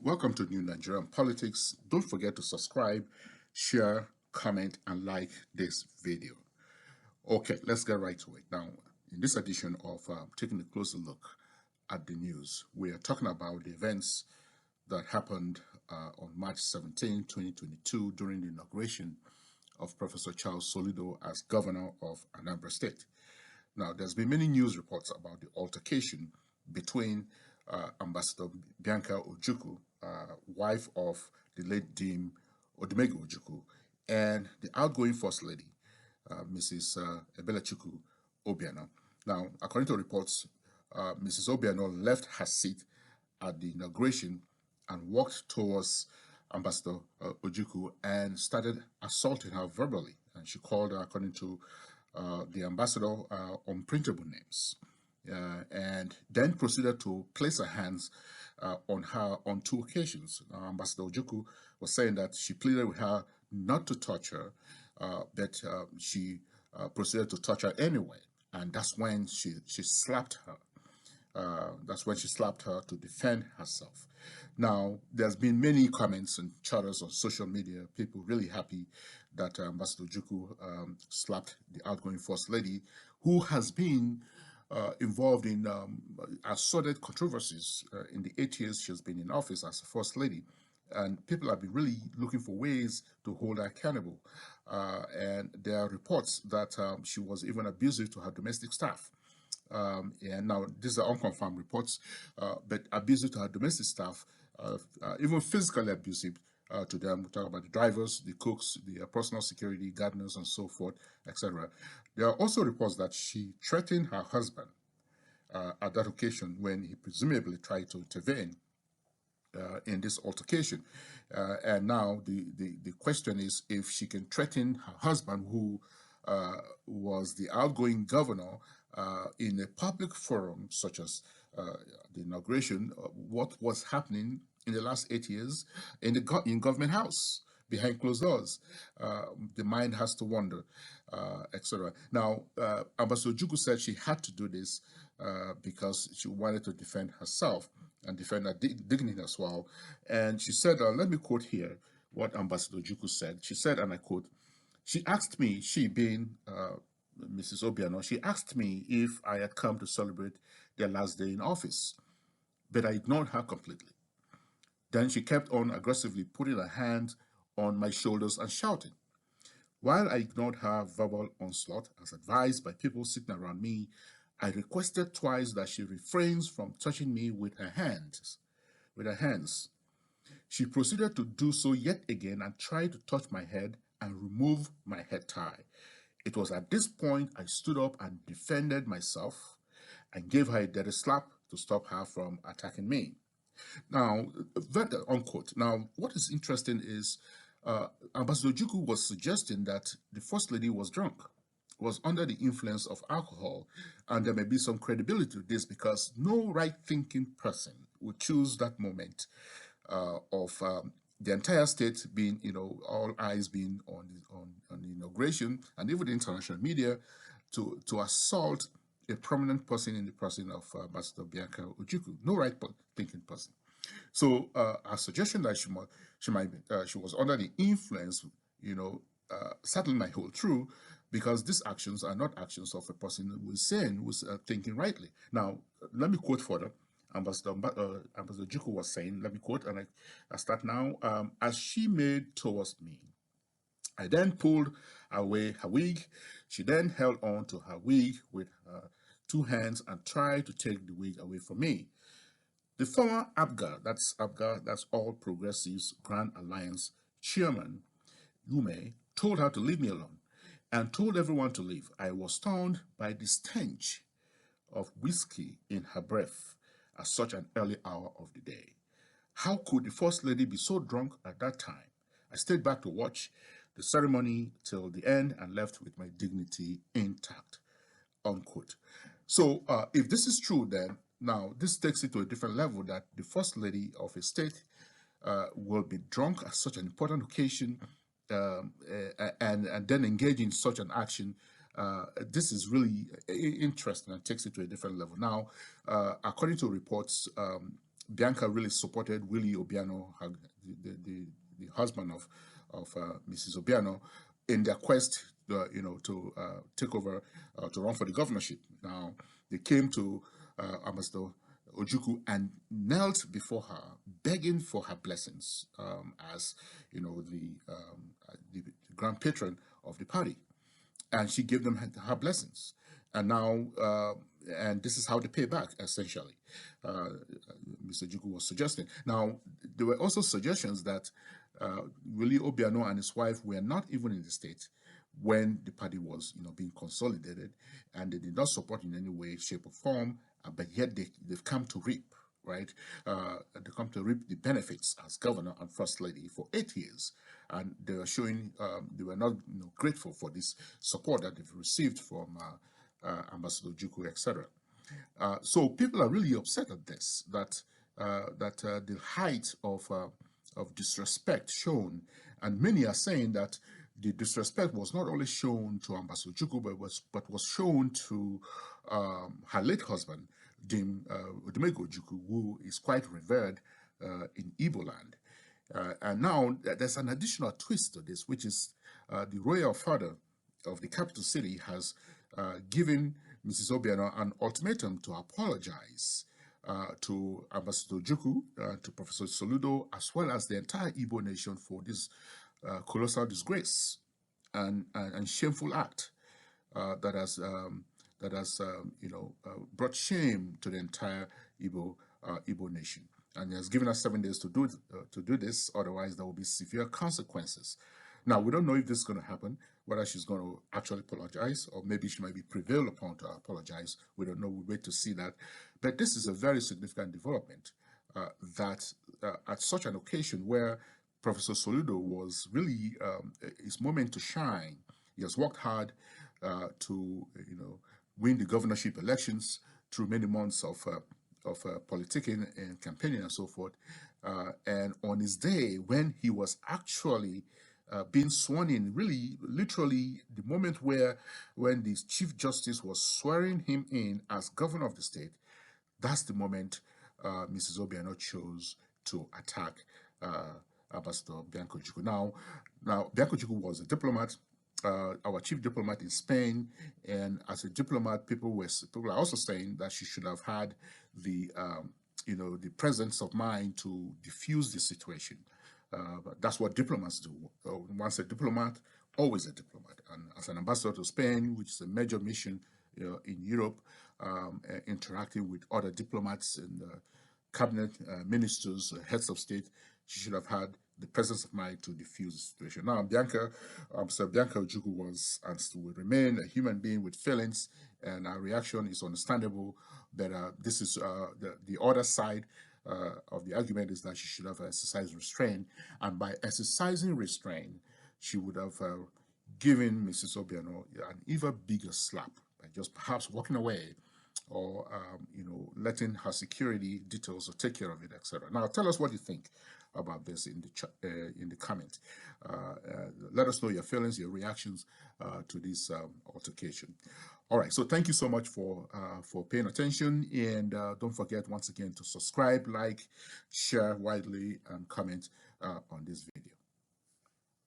Welcome to New Nigerian Politics. Don't forget to subscribe, share, comment, and like this video. Okay, let's get right to it. Now, in this edition of taking a closer look at the news, we are talking about the events that happened on March 17, 2022 during the inauguration of Professor Charles Soludo as governor of Anambra State. Now, there's been many news reports about the altercation between Ambassador Bianca Ojukwu, wife of the late Dean Ojukwu, and the outgoing First Lady, Mrs. Ebelechuckwu Obiano. Now, according to reports, Mrs. Obiano left her seat at the inauguration and walked towards Ambassador Ojukwu and started assaulting her verbally. And she called her, according to the ambassador, unprintable names. And then proceeded to place her hands on her on two occasions. Ambassador Ojukwu was saying that she pleaded with her not to touch her, but she proceeded to touch her anyway. And that's when she slapped her. That's when she slapped her to defend herself. Now, there's been many comments and chatters on social media, people really happy that Ambassador Ojukwu slapped the outgoing First Lady, who has been involved in assorted controversies in the 8 years she has been in office as a First Lady. And people have been really looking for ways to hold her accountable. And there are reports that she was even abusive to her domestic staff. And now these are unconfirmed reports, but abusive to her domestic staff, even physically abusive to them. We talk about the drivers, the cooks, the personal security, gardeners, and so forth, etc. There are also reports that she threatened her husband at that occasion when he presumably tried to intervene in this altercation. And now the question is if she can threaten her husband, who was the outgoing governor, in a public forum such as the inauguration, what was happening in the last 8 years in the in government house behind closed doors. The mind has to wonder, etc. Now, Ambassador Ojukwu said she had to do this because she wanted to defend herself and defend her dignity as well. And she said, let me quote here what Ambassador Ojukwu said. She said, and I quote, she asked me, she being Mrs. Obiano, she asked me if I had come to celebrate their last day in office, but I ignored her completely. Then she kept on aggressively putting her hand on my shoulders and shouting. While I ignored her verbal onslaught, as advised by people sitting around me, I requested twice that she refrains from touching me with her hands. She proceeded to do so yet again and tried to touch my head and remove my head tie. It was at this point I stood up and defended myself and gave her a dirty slap to stop her from attacking me. Now, unquote. Now, what is interesting is Ambassador Ojukwu was suggesting that the First Lady was drunk, was under the influence of alcohol, and there may be some credibility to this because no right-thinking person would choose that moment of the entire state being, all eyes being on the inauguration and even the international media to assault a prominent person in the person of Ambassador Bianca Ojukwu. No right-thinking person. So our suggestion that she was under the influence, certainly might hold true, because these actions are not actions of a person who is sane, who's thinking rightly. Now, let me quote further. Ambassador Ojukwu was saying, let me quote, and I start now. As she made towards me, I then pulled away her wig. She then held on to her wig with her two hands and tried to take the wig away from me. The former APGA, that's All Progressives Grand Alliance chairman, Yume, told her to leave me alone and told everyone to leave. I was stunned by the stench of whiskey in her breath at such an early hour of the day. How could the First Lady be so drunk at that time? I stayed back to watch the ceremony till the end and left with my dignity intact, unquote. So if this is true, then now this takes it to a different level, that the First Lady of a state will be drunk at such an important occasion and then engage in such an action. This is really interesting and takes it to a different level. Now, according to reports, Bianca really supported Willie Obiano, the husband of Mrs. Obiano, in their quest, to take over, to run for the governorship. Now, they came to Ambassador Ojukwu and knelt before her, begging for her blessings, as the grand patron of the party, and she gave them her blessings. And now, and this is how they pay back, essentially. Mr. Ojukwu was suggesting. Now, there were also suggestions that Willie Obiano and his wife were not even in the state when the party was, being consolidated, and they did not support in any way, shape, or form. But yet they've come to reap, right? They come to reap the benefits as governor and first lady for 8 years, and they were showing they were not grateful for this support that they've received from Ambassador Ojukwu, etc. So people are really upset at this, that the height of disrespect shown, and many are saying that the disrespect was not only shown to Ambassador Ojukwu, but was shown to her late husband, Dim Ojukwu, who is quite revered in Igbo land. And now there's an additional twist to this, which is the royal father of the capital city has given Mrs. Obiano an ultimatum to apologize to Ambassador Ojukwu, to Professor Soludo, as well as the entire Igbo nation for this colossal disgrace and shameful act that has brought shame to the entire Igbo nation. And he has given us 7 days to do this. Otherwise, there will be severe consequences. Now, we don't know if this is going to happen, whether she's going to actually apologize, or maybe she might be prevailed upon to apologize. We don't know. We wait to see that. But this is a very significant development that at such an occasion where Professor Soludo was really his moment to shine. He has worked hard to win the governorship elections through many months of politicking and campaigning and so forth. And on his day, when he was actually being sworn in, really, literally, the moment when the Chief Justice was swearing him in as governor of the state, that's the moment Mrs. Obiano chose to attack Ambassador Bianca Ojukwu. Now, Bianca Ojukwu was a diplomat, our chief diplomat in Spain, and as a diplomat, people are also saying that she should have had the the presence of mind to diffuse the situation. But that's what diplomats do. Once a diplomat, always a diplomat. And as an ambassador to Spain, which is a major mission in Europe, interacting with other diplomats and cabinet ministers, heads of state, she should have had the presence of mind to diffuse the situation. Now, Bianca Ojukwu was and still will remain a human being with feelings, and our reaction is understandable. But this is the other side of the argument is that she should have exercised restraint, and by exercising restraint, she would have given Mrs. Obiano an even bigger slap by just perhaps walking away, or letting her security details or take care of it, etc. Now, tell us what you think about this in the comment. Let us know your feelings, your reactions to this altercation. All right, so thank you so much for paying attention, and don't forget once again to subscribe, like, share widely, and comment on this video.